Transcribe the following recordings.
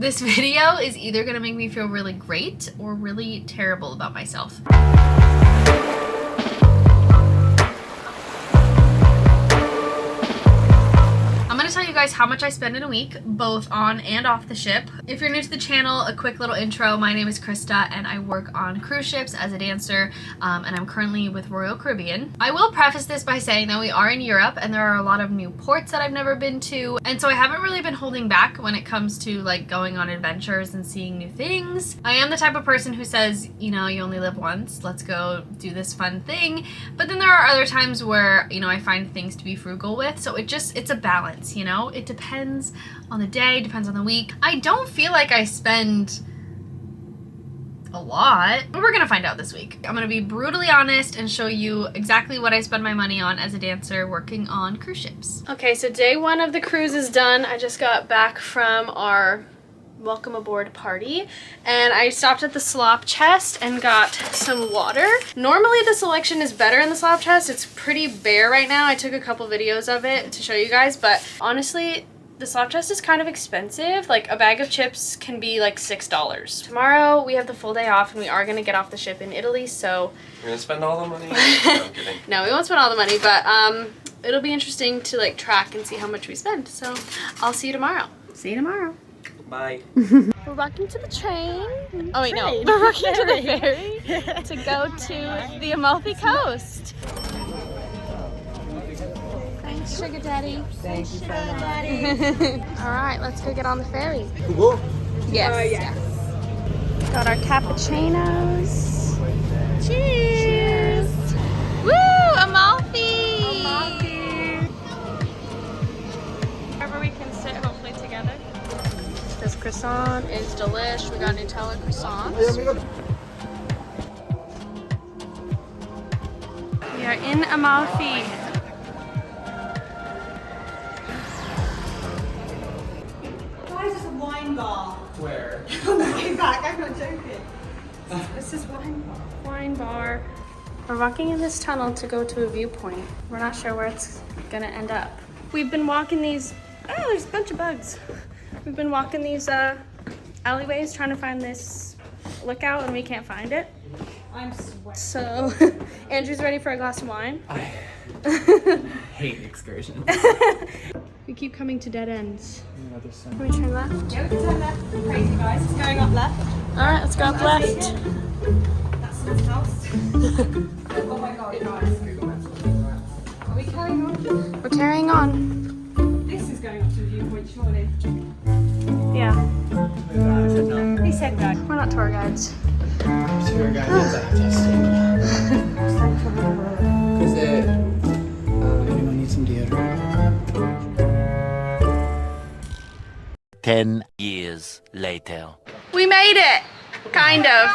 This video is either gonna make me feel really great or really terrible about myself. I'm gonna tell you guys how much I spend in a week, both on and off the ship. If you're new to the channel, a quick little intro. My name is Krista and I work on cruise ships as a dancer, and I'm currently with Royal Caribbean. I will preface this by saying that we are in Europe and there are a lot of new ports that I've never been to, and so I haven't really been holding back when it comes to like going on adventures and seeing new things. I am the type of person who says, you know, you only live once, let's go do this fun thing. But then there are other times where, you know, I find things to be frugal with, so it's a balance. You know, it depends on the day, depends on the week. I don't feel like I spend a lot, but we're gonna find out this week. I'm gonna be brutally honest and show you exactly what I spend my money on as a dancer working on cruise ships. Okay, so day one of the cruise is done. I just got back from our welcome aboard party and I stopped at the slop chest and got some water. Normally the selection is better in the slop chest. It's pretty bare right now. I took a couple videos of it to show you guys, but honestly the slop chest is kind of expensive. Like a bag of chips can be like $6. Tomorrow we have the full day off and we are going to get off the ship in Italy, so we're gonna spend all the money. No, I'm kidding. No, we won't spend all the money, but it'll be interesting to like track and see how much we spend. So I'll see you tomorrow. See you tomorrow. Bye. We're walking to the train. Oh wait, no. We're walking to the ferry to go to the Amalfi coast. Thanks, Sugar Daddy. Thank you, Sugar Daddy. All right, let's go get on the ferry. Cool. Yes. Yes. Got our cappuccinos. Cheers. Woo, Amalfi. Amalfi. Wherever we can sit, hopefully together. This croissant is delish. We got Nutella croissants. We are in Amalfi. Why is this a wine bar? Where? On the way back, I'm not joking. This is wine bar. Wine bar. We're walking in this tunnel to go to a viewpoint. We're not sure where it's gonna end up. We've been walking these, oh, there's a bunch of bugs. We've been walking these alleyways trying to find this lookout and we can't find it. I'm sweating. So Andrew's ready for a glass of wine. I hate excursions. We keep coming to dead ends. Another Can we turn left? Yeah, we can turn left. Crazy guys, it's going up left. All right, let's go up left. That's his house. Oh my god, guys. Are we carrying on? We're carrying on. This is going up to the viewpoint, surely. Yeah, He said no. we're not tour guides. Tour guide is testing. Is it? Anyone need some deodorant? 10 years later. We made it! Kind of.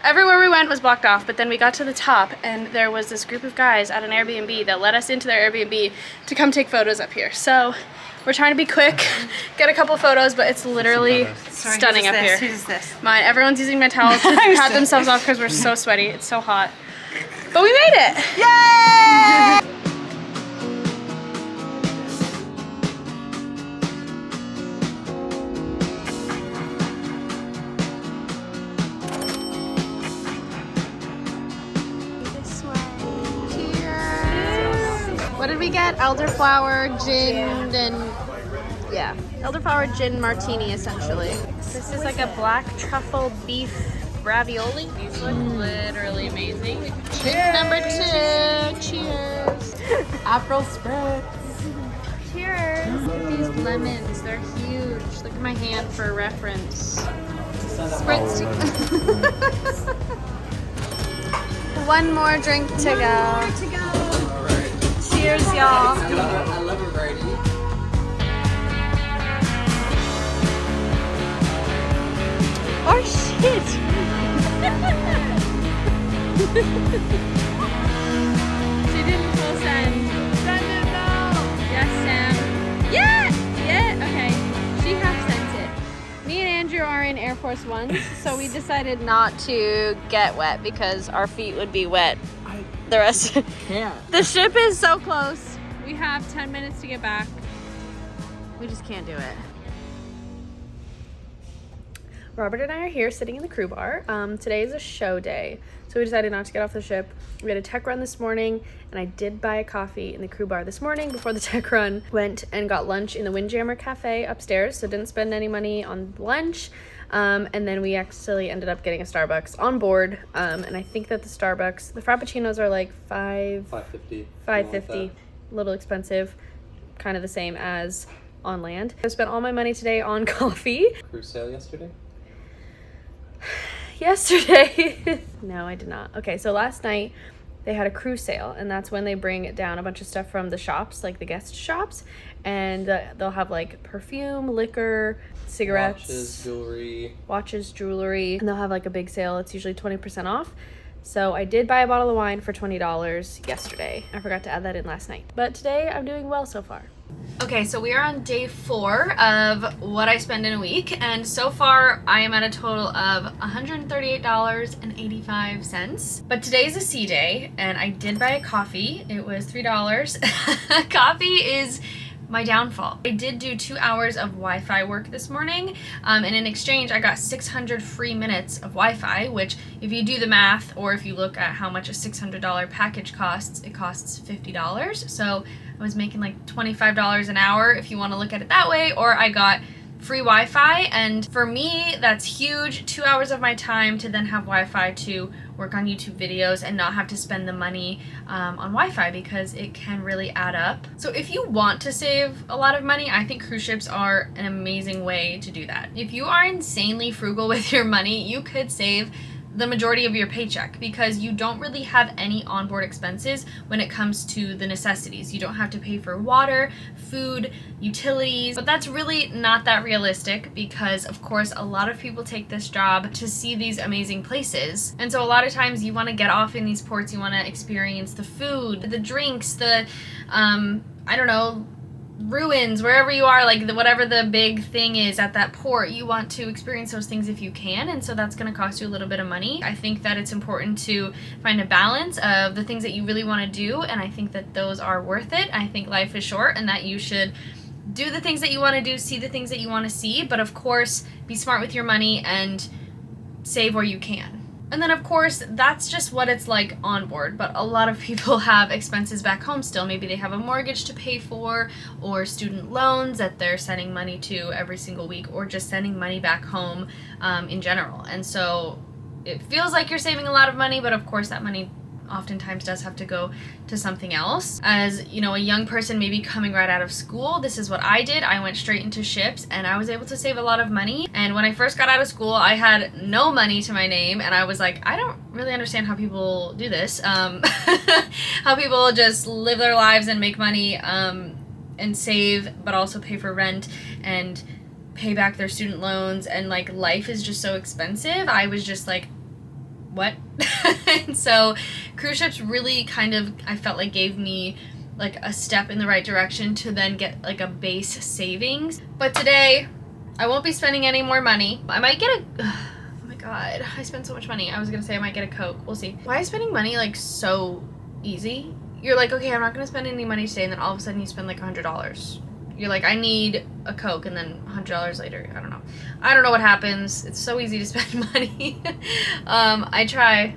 Everywhere we went was blocked off, but then we got to the top and there was this group of guys at an Airbnb that let us into their Airbnb to come take photos up here. So we're trying to be quick, get a couple photos, but it's literally stunning up here. Who's this? Mine. Everyone's using my towel to pat themselves off because we're so sweaty. It's so hot. But we made it! Yay! This way. Cheers! What did we get? Elderflower, gin, and yeah, elderflower gin martini essentially. This is like a black truffle beef ravioli. These look literally amazing. Cheers! Number 2. Cheers! April spritz. Cheers! Look at these lemons. They're huge. Look at my hand for reference. Spritz. One more drink to go. Cheers, y'all. I love a variety. Oh shit! She didn't full send. Send it now! Yes, Sam. Yeah! Yeah! Okay. She half sent it. Me and Andrew are in Air Force Ones, so we decided not to get wet because our feet would be wet. The rest. Can't. The ship is so close. We have 10 minutes to get back. We just can't do it. Robert and I are here sitting in the crew bar. Today is a show day, so we decided not to get off the ship. We had a tech run this morning, and I did buy a coffee in the crew bar this morning before the tech run. Went and got lunch in the Windjammer Cafe upstairs, so didn't spend any money on lunch. And then we actually ended up getting a Starbucks on board. And I think that the Frappuccinos are like $5.50. A little expensive, kind of the same as on land. I spent all my money today on coffee. Cruise sale yesterday? Yesterday. No, I did not. Okay, so last night they had a cruise sale, and that's when they bring down a bunch of stuff from the shops, like the guest shops, and they'll have like perfume, liquor, cigarettes, watches, jewelry, and they'll have like a big sale. It's usually 20% off. So I did buy a bottle of wine for $20 yesterday. I forgot to add that in last night. But today I'm doing well so far. Okay, so we are on day 4 of what I spend in a week, and so far I am at a total of $138.85. But today's a sea day, and I did buy a coffee. It was $3. Coffee is my downfall. I did do 2 hours of Wi-Fi work this morning, and in exchange I got 600 free minutes of Wi-Fi, which if you do the math, or if you look at how much a $600 package costs, it costs $50. So I was making like $25 an hour if you want to look at it that way, or I got free Wi-Fi, and for me that's huge. 2 hours of my time to then have Wi-Fi to work on YouTube videos and not have to spend the money on Wi-Fi, because it can really add up. So if you want to save a lot of money, I think cruise ships are an amazing way to do that. If you are insanely frugal with your money, you could save the majority of your paycheck, because you don't really have any onboard expenses when it comes to the necessities. You don't have to pay for water, food, utilities, but that's really not that realistic, because of course a lot of people take this job to see these amazing places, and so a lot of times you want to get off in these ports, you want to experience the food, the drinks, the I don't know, ruins, wherever you are, like whatever the big thing is at that port, you want to experience those things if you can, and so that's going to cost you a little bit of money. I think that it's important to find a balance of the things that you really want to do, and I think that those are worth it. I think life is short, and that you should do the things that you want to do, see the things that you want to see, but of course be smart with your money and save where you can. And then of course, that's just what it's like on board, but a lot of people have expenses back home still. Maybe they have a mortgage to pay for, or student loans that they're sending money to every single week, or just sending money back home in general. And so it feels like you're saving a lot of money, but of course that money oftentimes does have to go to something else. As you know, a young person maybe coming right out of school, this is what I did. I went straight into ships, and I was able to save a lot of money. And when I first got out of school, I had no money to my name, and I was like, I don't really understand how people do this. How people just live their lives and make money and save, but also pay for rent and pay back their student loans, and like life is just so expensive. I was just like, what? And so cruise ships really kind of, I felt like, gave me like a step in the right direction to then get like a base savings. But today I won't be spending any more money. I might get a, oh my god, I spend so much money. I was gonna say I might get a Coke, we'll see. Why is spending money like so easy? You're like, okay, I'm not gonna spend any money today, and then all of a sudden you spend like $100. You're like, I need a Coke, and then $100 later, I don't know. I don't know what happens. It's so easy to spend money. I try.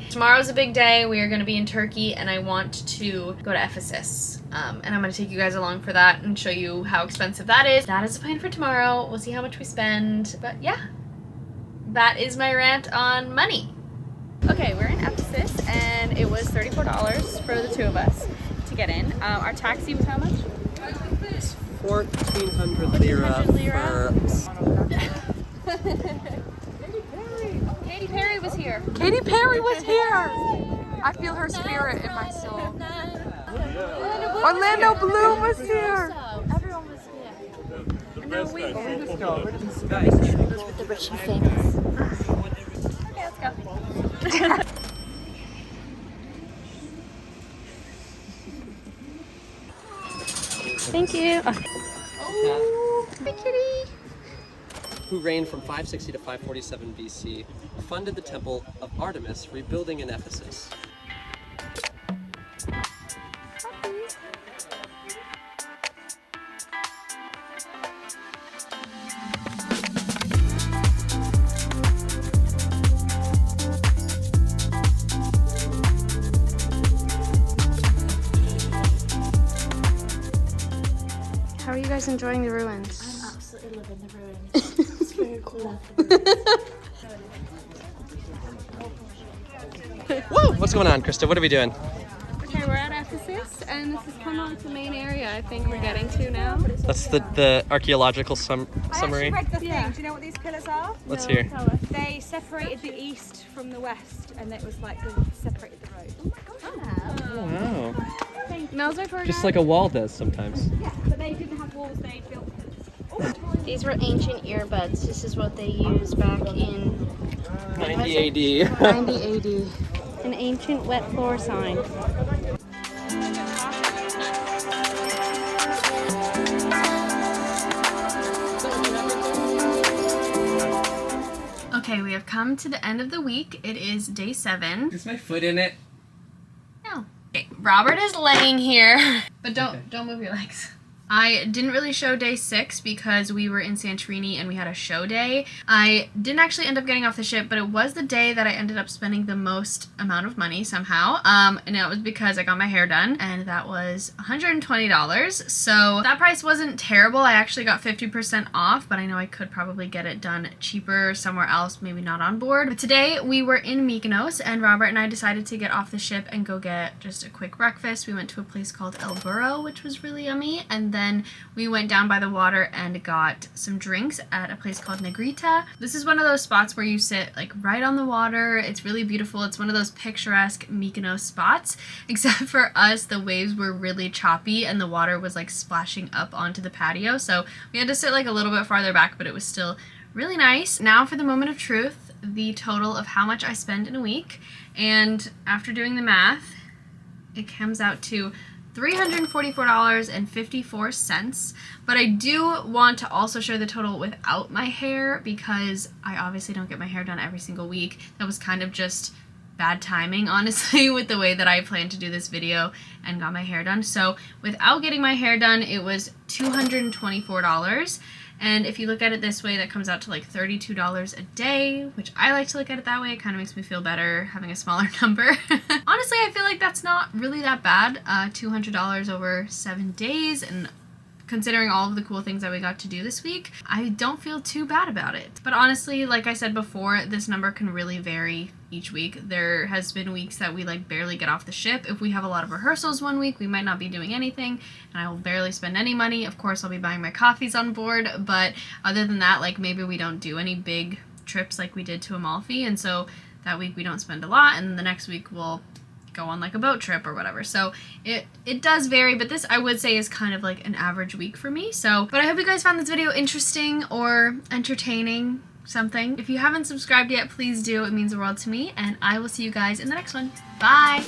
Tomorrow's a big day. We are going to be in Turkey, and I want to go to Ephesus. And I'm going to take you guys along for that and show you how expensive that is. That is the plan for tomorrow. We'll see how much we spend. But yeah, that is my rant on money. Okay, we're in Ephesus, and it was $34 for the two of us to get in. Our taxi was how much? 1,400 lira. Katy Perry was here. Katy Perry was here. I feel her spirit in my soul. Orlando Bloom was here. Everyone was here. And then we with the rich and famous. Okay, let's go. Thank you. Oh, hi, kitty. Who reigned from 560 to 547 BC, funded the temple of Artemis, rebuilding in Ephesus. enjoying the ruins? I'm absolutely loving the ruins. It's very cool. Love the ruins. Whoa! What's going on, Krista? What are we doing? Okay, we're at Ephesus, and this is kind of like the main area I think we're getting to now. That's the archaeological summary. I read the thing. Do you know what these pillars are? Let's hear. They separated the east from the west, and it was like they separated the road. Wow. Smells like we're Just like a wall does sometimes. Yeah, but they didn't have walls. They built pillars. These were ancient earbuds. This is what they used back in 90 AD. 90 AD. An ancient wet floor sign. Okay, we have come to the end of the week. It is day 7. Is my foot in it? No. Okay, Robert is laying here, but don't move your legs. I didn't really show day 6 because we were in Santorini and we had a show day. I didn't actually end up getting off the ship, but it was the day that I ended up spending the most amount of money somehow. And it was because I got my hair done, and that was $120. So that price wasn't terrible. I actually got 50% off, but I know I could probably get it done cheaper somewhere else, maybe not on board. But today we were in Mykonos, and Robert and I decided to get off the ship and go get just a quick breakfast. We went to a place called El Burro, which was really yummy, and then we went down by the water and got some drinks at a place called Negrita. This is one of those spots where you sit like right on the water. It's really beautiful. It's one of those picturesque Mykonos spots, except for us, the waves were really choppy and the water was like splashing up onto the patio. So we had to sit like a little bit farther back, but it was still really nice. Now for the moment of truth, the total of how much I spend in a week. And after doing the math, it comes out to $344.54, but I do want to also share the total without my hair because I obviously don't get my hair done every single week. That was kind of just bad timing, honestly, with the way that I planned to do this video and got my hair done. So without getting my hair done, it was $224. And if you look at it this way, that comes out to like $32 a day, which I like to look at it that way. It kind of makes me feel better having a smaller number. Honestly, I feel like that's not really that bad. $200 over 7 days, and considering all of the cool things that we got to do this week, I don't feel too bad about it. But honestly, like I said before, this number can really vary each week. There has been weeks that we like barely get off the ship. If we have a lot of rehearsals one week, we might not be doing anything, and I will barely spend any money. Of course, I'll be buying my coffees on board, but other than that, like maybe we don't do any big trips like we did to Amalfi, and so that week we don't spend a lot, and the next week we'll go on like a boat trip or whatever. So it does vary, but this I would say is kind of like an average week for me. So, but I hope you guys found this video interesting or entertaining, something. If you haven't subscribed yet, please do. It means the world to me, and I will see you guys in the next one. Bye!